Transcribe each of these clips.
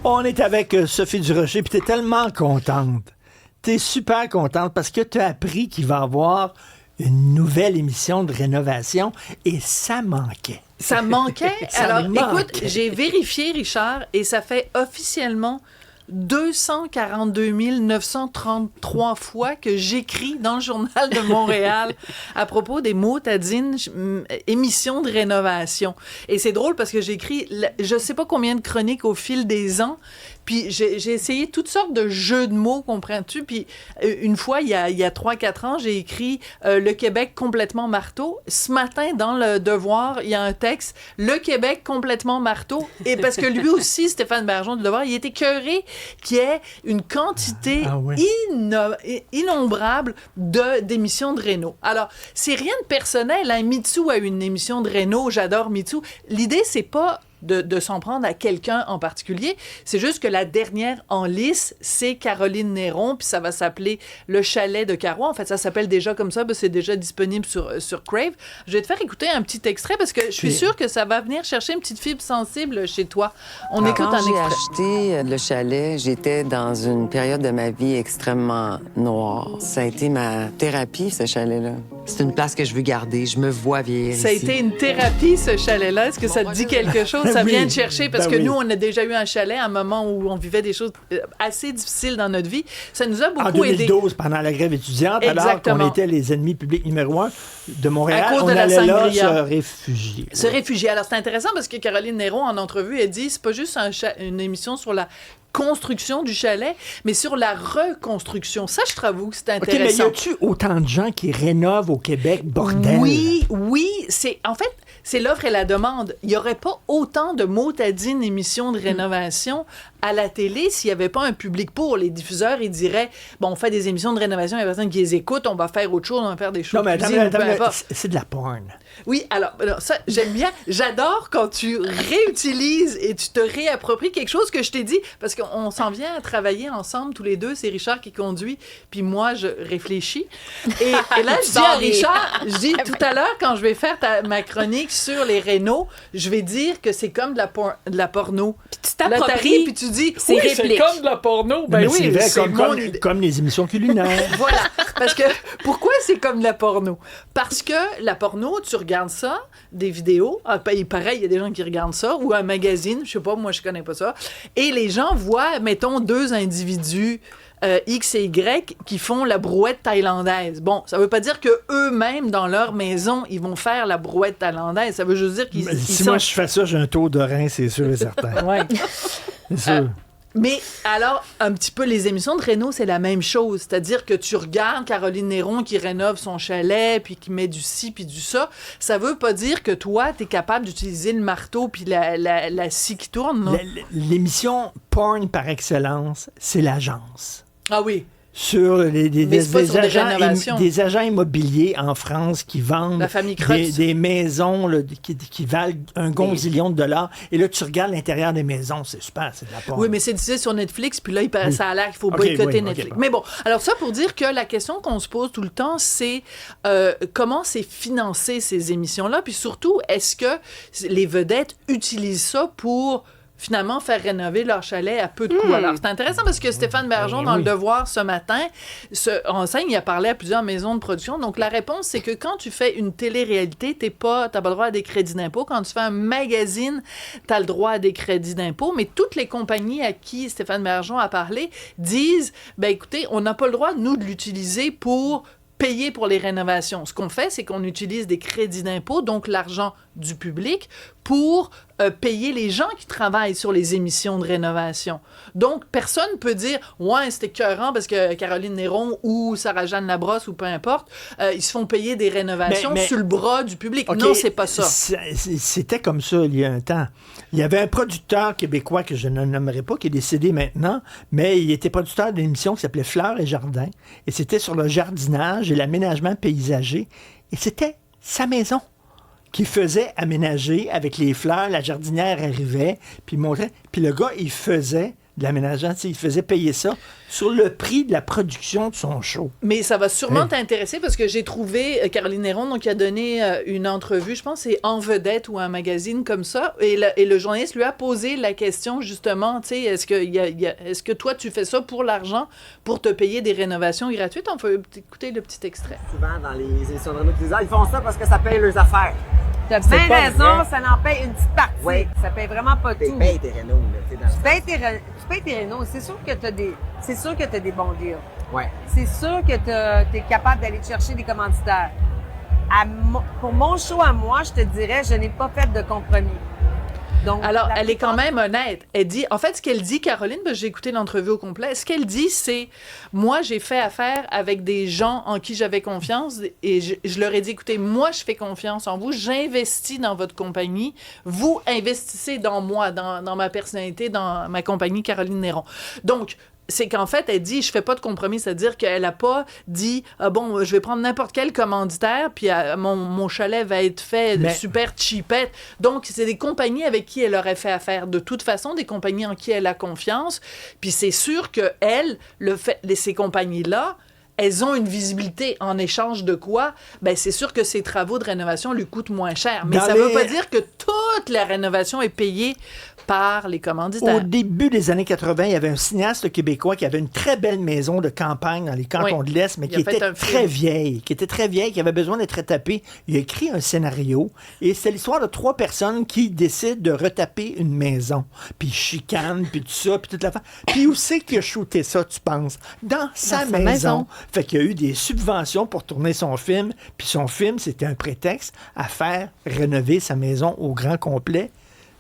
On est avec Sophie Durocher, puis t'es tellement contente. T'es super contente parce que t'as appris qu'il va y avoir une nouvelle émission de rénovation et ça manquait. Ça manquait? Ça Alors, manquait. écoute, j'ai vérifié, Richard, et ça fait officiellement 242 933 fois que j'écris dans le Journal de Montréal à propos des motadines émissions de rénovation. Et c'est drôle parce que j'écris je sais pas combien de chroniques au fil des ans, puis j'ai essayé toutes sortes de jeux de mots, comprends-tu? Puis une fois, il y a 3-4 ans, j'ai écrit Le Québec complètement marteau. Ce matin, dans Le Devoir, il y a un texte « Le Québec complètement marteau ». Et parce que lui aussi, Stéphane Bergeron du Devoir, il est écœuré qu'il y ait une quantité innombrable d'émissions de réno. Alors, c'est rien de personnel. Hein? Mitsou a une émission de réno. J'adore Mitsou. L'idée, c'est pas de s'en prendre à quelqu'un en particulier. C'est juste que la dernière en lice, c'est Caroline Néron, puis ça va s'appeler Le Chalet de Caro. En fait, ça s'appelle déjà comme ça, c'est déjà disponible sur Crave. Je vais te faire écouter un petit extrait parce que je suis sûre que ça va venir chercher une petite fibre sensible chez toi. On écoute un extrait. Quand j'ai acheté le chalet, j'étais dans une période de ma vie extrêmement noire. Ça a été ma thérapie, ce chalet-là. C'est une place que je veux garder. Je me vois vieillir Ça a été une thérapie, ce chalet-là. Est-ce que ça te dit quelque chose? Ça vient de chercher, parce que nous, on a déjà eu un chalet à un moment où on vivait des choses assez difficiles dans notre vie. Ça nous a beaucoup aidé. En 2012, pendant la grève étudiante, alors qu'on était les ennemis publics numéro 1 de Montréal, à cause on de la allait là sangria. se réfugier. Se réfugier. Alors, c'est intéressant parce que Caroline Néron, en entrevue, elle dit c'est pas juste une émission sur la construction du chalet, mais sur la reconstruction. Ça, je trouve que c'est intéressant. OK, mais y a-tu autant de gens qui rénovent au Québec, bordel? Oui, en fait, c'est l'offre et la demande. Il n'y aurait pas autant de motadines émissions de rénovation à la télé s'il n'y avait pas un public pour. Les diffuseurs, ils diraient, bon, on fait des émissions de rénovation, il y a personne qui les écoute, on va faire autre chose, on va faire des choses. Non, mais attends, c'est de la porn. Oui, alors, ça, j'aime bien. J'adore quand tu réutilises et tu te réappropries quelque chose que je t'ai dit, parce qu'on s'en vient à travailler ensemble tous les deux. C'est Richard qui conduit, puis moi, je réfléchis. Et là, je dis à Richard, tout à l'heure, quand je vais faire ma chronique sur les rénaux, je vais dire que c'est comme de la porno. Puis tu t'appropries. Là, t'arrives, puis tu dis, c'est réplique. comme de la porno. Ben mais oui, c'est vrai, comme les émissions culinaires. Voilà. Parce que, pourquoi c'est comme de la porno? Parce que la porno, tu regardes ça, des vidéos, pareil, il y a des gens qui regardent ça, ou un magazine, je sais pas, moi je connais pas ça, et les gens voient, mettons, deux individus X et Y qui font la brouette thaïlandaise. Bon, ça veut pas dire que eux-mêmes dans leur maison, ils vont faire la brouette thaïlandaise. Ça veut juste dire qu'ils moi je fais ça, j'ai un taux de rein, c'est sûr et certain. Ouais. C'est sûr. Mais alors, un petit peu, les émissions de réno, c'est la même chose. C'est-à-dire que tu regardes Caroline Néron qui rénove son chalet, puis qui met du ci, puis du ça. Ça veut pas dire que toi, t'es capable d'utiliser le marteau puis la scie qui tourne, non? L'émission porn par excellence, c'est l'agence. Ah oui. Sur des agents immobiliers en France qui vendent la famille Kreutz. des maisons là, qui valent un gonzillion de dollars. Et là, tu regardes l'intérieur des maisons. C'est super, c'est de la porn. Oui, mais c'est diffusé sur Netflix, puis là, ça a l'air qu'il faut boycotter Netflix. Bon. Mais bon, alors ça pour dire que la question qu'on se pose tout le temps, c'est comment c'est financé ces émissions-là, puis surtout, est-ce que les vedettes utilisent ça pour finalement faire rénover leur chalet à peu de coûts. Alors, c'est intéressant parce que Stéphane Bergeron, dans Le Devoir, ce matin, enseigne, il a parlé à plusieurs maisons de production. Donc, la réponse, c'est que quand tu fais une télé-réalité, t'as pas le droit à des crédits d'impôt. Quand tu fais un magazine, t'as le droit à des crédits d'impôt. Mais toutes les compagnies à qui Stéphane Bergeron a parlé disent, ben écoutez, on n'a pas le droit, nous, de l'utiliser pour payer pour les rénovations. Ce qu'on fait, c'est qu'on utilise des crédits d'impôt, donc l'argent du public, pour payer les gens qui travaillent sur les émissions de rénovation. Donc, personne ne peut dire « Ouais, c'était écœurant parce que Caroline Néron ou Sarah-Jeanne Labrosse ou peu importe, ils se font payer des rénovations sur le bras du public. Okay, non, c'est pas ça. C'était comme ça il y a un temps. Il y avait un producteur québécois que je ne nommerai pas, qui est décédé maintenant, mais il était producteur d'une émission qui s'appelait Fleurs et Jardins. Et c'était sur le jardinage et l'aménagement paysager. Et c'était sa maison qui faisait aménager avec les fleurs. La jardinière arrivait, puis montrait. Puis le gars, il faisait de l'aménagement. Tu sais, il faisait payer ça sur le prix de la production de son show. Mais ça va sûrement Hey. t'intéresser parce que j'ai trouvé Caroline Néron, donc, qui a donné une entrevue, je pense que c'est En Vedette ou un magazine comme ça, et le journaliste lui a posé la question justement, tu sais, est-ce que toi tu fais ça pour l'argent, pour te payer des rénovations gratuites? On peut écouter le petit extrait. Souvent dans les émissions de Renaud Téléviseurs, ils font ça parce que ça paye leurs affaires. T'as C'est bien pas raison, vrai. ça n'en paye une petite partie. Oui. Ça paye vraiment pas Tu tout. payes tes Renault, là, tu sais, dans le Tu payes tes rénaux. C'est sûr que t'as des bons deals. Ouais. C'est sûr que t'es capable d'aller chercher des commanditaires. Pour mon show à moi, je te dirais, je n'ai pas fait de compromis. Donc, Alors, la elle est quand plupart- même honnête. Elle dit, en fait, ce qu'elle dit, Caroline, parce que j'ai écouté l'entrevue au complet, ce qu'elle dit, c'est, moi, j'ai fait affaire avec des gens en qui j'avais confiance et je leur ai dit, écoutez, moi, je fais confiance en vous, j'investis dans votre compagnie, vous investissez dans moi, dans ma personnalité, dans ma compagnie Caroline Néron. Donc, c'est qu'en fait, elle dit, je fais pas de compromis, c'est-à-dire qu'elle a pas dit, ah bon, je vais prendre n'importe quel commanditaire, puis mon chalet va être fait Mais- super cheapette. Donc, c'est des compagnies avec qui elle aurait fait affaire de toute façon, des compagnies en qui elle a confiance. Puis c'est sûr que elle, ces compagnies-là, elles ont une visibilité en échange de quoi? Ben, c'est sûr que ces travaux de rénovation lui coûtent moins cher. Mais Dans ça veut les- pas dire que toute la rénovation est payée par les Au commanditaires. début des années 80, il y avait un cinéaste québécois qui avait une très belle maison de campagne dans les cantons Oui. de l'Est, mais Il qui a fait était un très film. vieille, qui avait besoin d'être retapée. Il a écrit un scénario et c'est l'histoire de 3 personnes qui décident de retaper une maison. Puis ils chicanent, puis tout ça, puis toute la fin. Puis où c'est qu'il a shooté ça, tu penses? Dans sa maison. Fait qu'il y a eu des subventions pour tourner son film, puis son film, c'était un prétexte à faire rénover sa maison au grand complet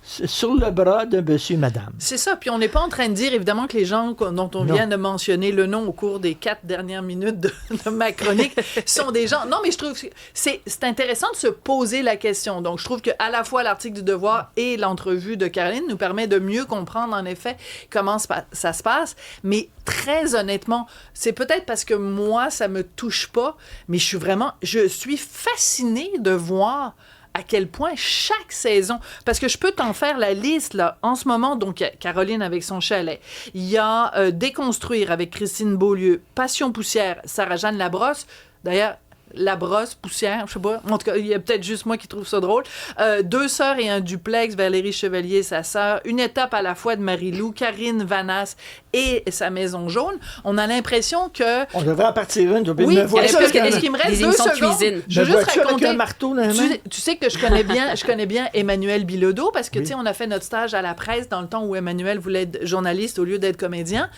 sur le bras de monsieur et madame. C'est ça. Puis on n'est pas en train de dire, évidemment, que les gens dont on Non. vient de mentionner le nom au cours des 4 dernières minutes de ma chronique sont des gens... Non, mais je trouve que c'est intéressant de se poser la question. Donc, je trouve qu'à la fois l'article du Devoir et l'entrevue de Caroline nous permet de mieux comprendre, en effet, comment ça se passe. Mais très honnêtement, c'est peut-être parce que moi, ça me touche pas, mais je suis fascinée de voir à quel point chaque saison, parce que je peux t'en faire la liste, là, en ce moment, donc, il y a Caroline avec son chalet, il y a Déconstruire avec Christine Beaulieu, Passion poussière, Sarah-Jeanne Labrosse, d'ailleurs, Labrosse, poussière, je sais pas, en tout cas, il y a peut-être juste moi qui trouve ça drôle, Deux sœurs et un duplex, Valérie Chevalier, sa sœur, Une étape à la fois de Marie-Lou, Karine Vanasse et Sa maison jaune, on a l'impression que... On devrait en partir une. Oui, me vois-tu est-ce avec qu'il me reste des 2 émissions de secondes? cuisine. Je veux me juste vois-tu avec raconter... un marteau dans la main? Tu sais que je connais bien Emmanuel Bilodeau parce que, tu sais, on a fait notre stage à la presse dans le temps où Emmanuel voulait être journaliste au lieu d'être comédien.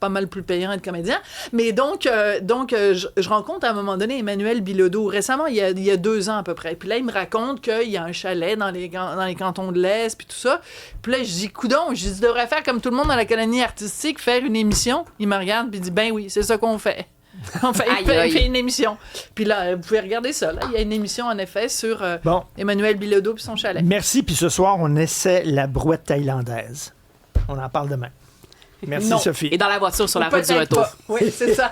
Pas mal plus payant être comédien. Mais donc je rencontre à un moment donné Emmanuel Bilodeau, récemment, il y a 2 ans à peu près. Puis là, il me raconte qu'il y a un chalet dans les cantons de l'Est, puis tout ça. Puis là, je dis, coudonc, je dis, tu devrais faire comme tout le monde dans la colonie artistique, faire une émission. Il me regarde, puis il dit, ben oui, c'est ça qu'on fait. On fait, Aïe, il aïe. fait une émission. Puis là, vous pouvez regarder ça. Là. Il y a une émission, en effet, sur Bon, Emmanuel Bilodeau et son chalet. merci. Puis ce soir, on essaie la brouette thaïlandaise. On en parle demain. Merci, Non. Sophie. Et dans la voiture sur la route du Peut-être retour. pas. Oui, c'est ça.